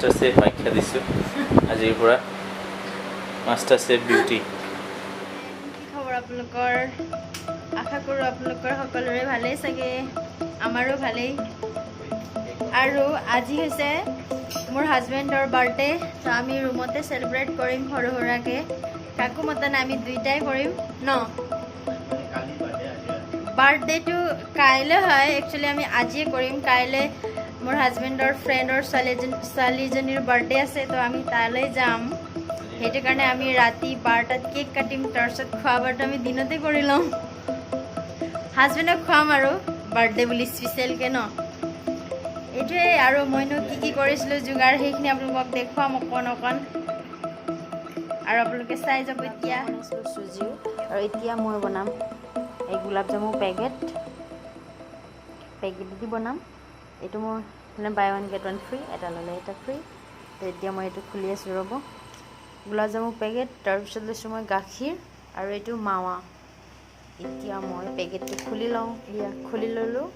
Master chef আখ্যা দিছোঁ আজিৰ পৰা মাষ্টাৰ চেফ বিউটি। কি খবৰ আপোনালোকৰ? আশা কৰোঁ আপোনালোকৰ সকলোৰে ভালেই চাগে, আমাৰো ভালেই। আৰু আজি হৈছে মোৰ হাজবেণ্ডৰ বাৰ্থডে, তো আমি ৰুমতে চেলিব্ৰেট কৰিম সৰু সুৰাকৈ। কাকো মতা নাই, আমি দুইটাই কৰিম ন। বাৰ্থডেটো কাইলৈ হয়, একচুৱেলি আমি আজিয়ে কৰিম। কাইলৈ মোৰ হাজবেণ্ডৰ ফ্ৰেণ্ডৰ ছোৱালীজনীৰ বাৰ্থডে আছে, তো আমি তালৈ যাম। সেইটো কাৰণে আমি ৰাতি 12টাত কেক কাটিম, তাৰপিছত খোৱা বোৱাটো আমি দিনতে কৰি লওঁ। হাজবেণ্ডক খুৱাম আৰু বাৰ্থডে বুলি স্পেচিয়েলকৈ ন। এইটোৱে আৰু মইনো কি কৰিছিলোঁ যোগাৰ, সেইখিনি আপোনালোকক দেখুৱাম অকণ অকণ, আৰু আপোনালোকে চাই যাব। এতিয়া বনাইছিলোঁ চুজিও, আৰু এতিয়া মই বনাম এই গোলাপ জামু পেকেট দি বনাম। এইটো মোৰ মানে buy one get one free, এটা ল'লে এটা ফ্ৰী। তো এতিয়া মই এইটো খুলি আছোঁ ৰ'ব। গোলাপ জামু পেকেট, তাৰপিছত লৈছোঁ মই গাখীৰ, আৰু এইটো মাৱা। এতিয়া মই পেকেটটো খুলি লওঁ। এয়া খুলি ল'লোঁ।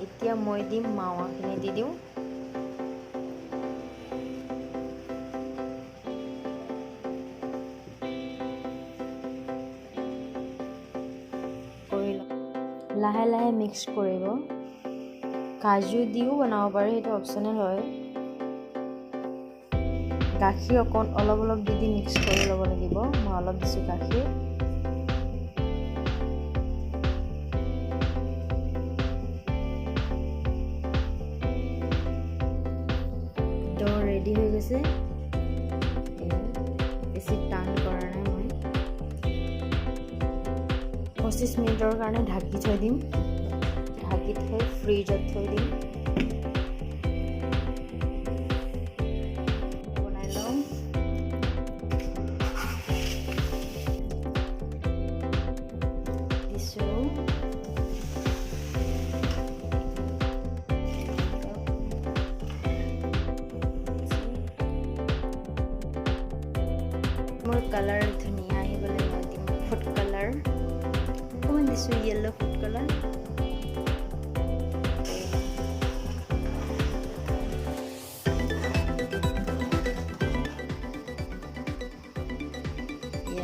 এতিয়া মই দিম মাৱাখিনি দি দিওঁ। কৰি লওঁ, লাহে লাহে মিক্স কৰিব। কাজু দিও বনাব পাৰে, সেইটো অপশ্যনেল হয়। গাখীৰ অলপ দি মিক্স কৰি ল'ব লাগিব। মই অলপ দিছোঁ গাখীৰ। ৰেডি হৈ গৈছে। বেছি টান কৰা নাই মই। 25 মিনিটৰ কাৰণে ঢাকি থৈ দিম। ঢাকি থৈ ফ্ৰিজত থৈ দিম। বনাই লওঁ। দিছোঁ মোৰ কালাৰ ধুনীয়া আহিবলৈ মই দিম ফুড কালাৰ। অকণমান দিছোঁ য়েল্লো ফুড কালাৰ।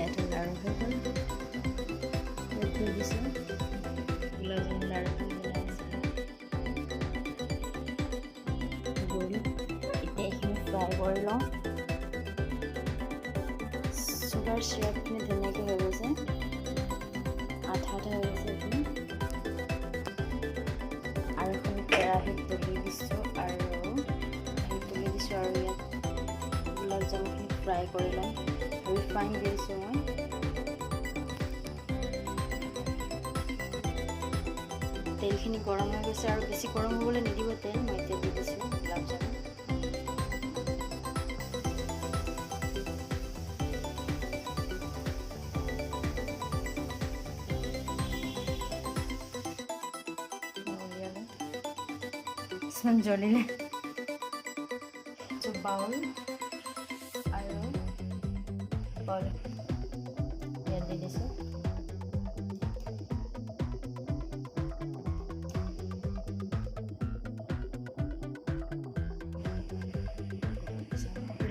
এটা লাড়ু হৈ গ'ল। থৈ দিছোঁ গোলাপ জামুন লাড়ু বনাই আছিলোঁ। এতিয়া এইখিনি ফ্ৰাই কৰি লওঁ। চুগাৰ চিৰাপখিনি ধুনীয়াকৈ হৈ গৈছে, আঠা হৈ গৈছে এইখিনি। আৰু এখন কেৰাহীত তুলি দিছোঁ, আৰু ইয়াত গোলাপ জামুনখিনি ফ্ৰাই কৰি লওঁ। ৰিফাইন দিছোঁ মই। তেলখিনি গৰম হৈ গৈছে, আৰু বেছি গৰম হ'বলৈ নিদিব তেল। মই এতিয়া দি দিছোঁ গোলাপ জামুন। জ্বলিলে বাউল আৰু বাউল ইয়াত দি দিছোঁ।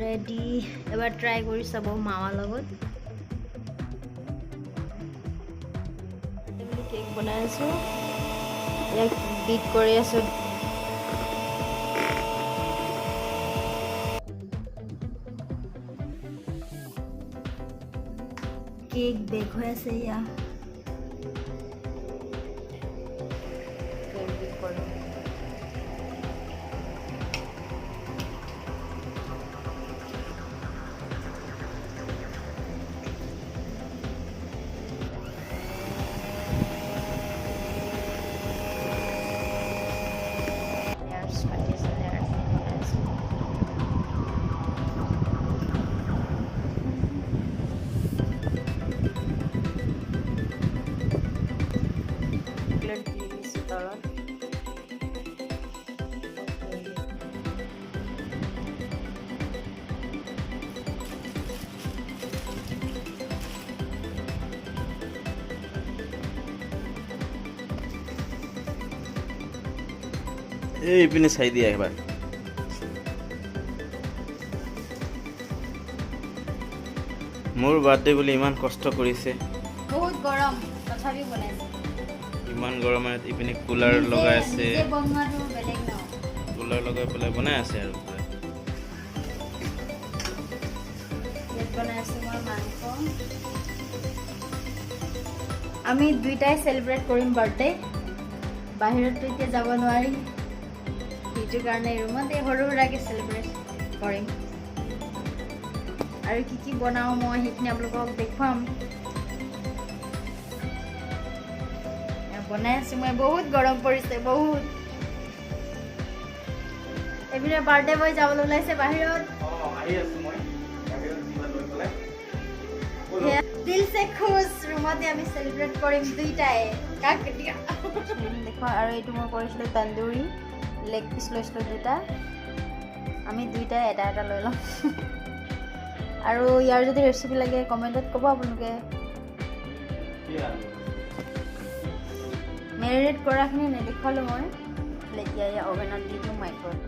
ৰেডি। এবাৰ ট্ৰাই কৰি চাব মাৱাৰ লগত। কেক বনাই আছোঁ, ইয়াক বিট কৰি আছোঁ। কেক বেক হৈ আছে। এয়া কেক বেক কৰোঁ। এইপিনে চাই দিয়া একবাৰ। মোৰ বাৰ্থডে বুলি ইমান কষ্ট কৰিছে বহুত গৰম তথাপি বনাইছে ইমান গৰমত ইপিনে কুলাৰ লগাই আছে নিজে বনোৱাটো বেলেগ ন কুলাৰ লগাই পেলাই বনাই আছে আৰু ইয়াত বনাই আছো মই মাংস আমি দুইটাই সেলিব্ৰেট কৰিম বাৰ্থডে বাহিৰতো এতিয়া যাব নোৱাৰি সেইটো কাৰণে ৰুমতে সৰু সুৰাকে সেলিব্ৰেট কৰিম আৰু কি বনাও মই সেইখিনি আপোনালোকক দেখুৱাম বনাই আছো মই বহুত গৰম পৰিছে বহুত এবিনে বাৰ্থডে বয় যাবলৈ ওলাইছে বাহিৰত আহি আছো মই বাহিৰত কিবা লৈ পেলাই দিল সে খুশ ৰুমতে আমি সেলিব্ৰেট কৰিম দুইটাই কাক দিয়া দেখো আৰু এইটো মই কৰিছিলো তন্দুৰী লেগ পিস লৈছিলো দুটা আমি দুইটাই এটা এটা লৈ লম আৰু ইয়াৰ যদি ৰেচিপি লাগে কমেণ্টত ক'ব আপোনালোকে মেৰিনেট কৰাখিনি নেদেখালো মই এতিয়া ইয়া অভেনত দি দিওঁ মাইক্ৰ'ৱেভ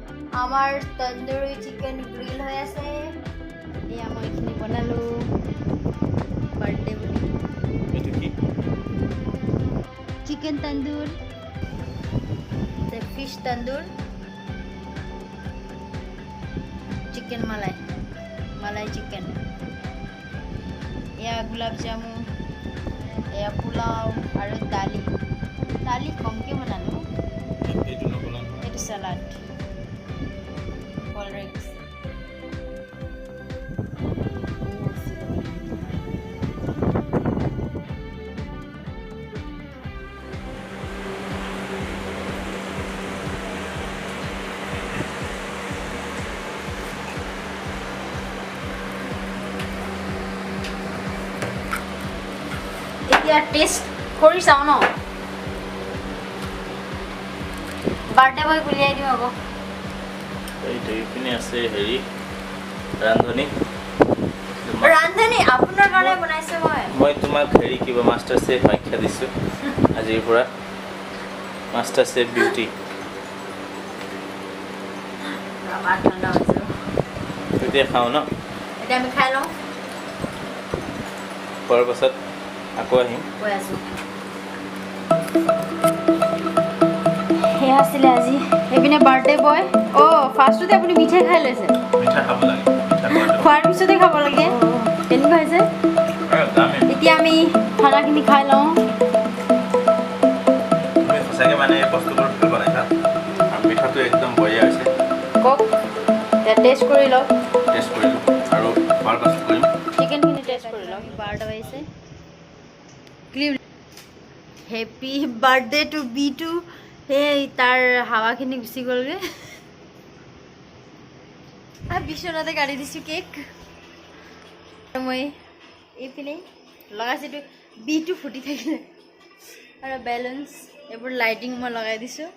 আমাৰ তন্দুৰী চিকেন গ্ৰিল হৈ আছে এয়া মই এইখিনি বনালো বাৰ্থডে বুলি এইটো কি chicken tandoor fish tandoor chicken malai chicken এয়া গুলাব জামুন এয়া পোলাও আৰু দালি কমকৈ বনালো এইটো নবনাম এইটো চালাড কল্ড ড্ৰিংকছ এতিয়া টেষ্ট কৰি চাওঁ ন বাৰ্থডে বয় উলিয়াই দিওঁ আকৌ এইটো ইপিনে আছে হেৰি ৰান্ধনী আপোনাৰ কাৰণে বনাইছে মই তোমাক হেৰি কিবা মাষ্টাৰ চেফ আখ্যা দিছোঁ আজিৰ পৰা মাষ্টাৰ চেফ বিউটি ঠাণ্ডা হৈছে এতিয়া খাওঁ ন এতিয়া আমি খাই লওঁ খোৱাৰ পাছত আকৌ আহিম কৈ আছো সেয়া আছিলে আজি এইপিনে বাৰ্থডে বয় ফাৰ্ষ্টতে আপুনি মিঠাই খাই লৈছে মিঠা খাব লাগে খোৱাৰ পিছতে খাব লাগে কেনেকুৱা হৈছে এতিয়া আমি খানাখিনি খাই লওঁ তুমি সঁচাকৈ মানে বস্তুবোৰ ভাল বনাইছা আৰু মিঠাটো একদম বঢ়িয়া হৈছে কওক এতিয়া টেষ্ট কৰি লওক টেষ্ট কৰিলোঁ আৰু খোৱাৰ পাছত কৰিম চিকেনখিনি টেষ্ট কৰি লওক বাৰ্থডে বাজিছে হেপী বাৰ্থডে টু বি টু সেই তাৰ হাৱাখিনি গুচি গ'লগৈ বিচনাতে কাটি দিছোঁ কেক মই এইপিনে লগাইছিলোঁ বিটো ফুটি থাকিলে আৰু বেলুনছ এইবোৰ লাইটিং মই লগাই দিছোঁ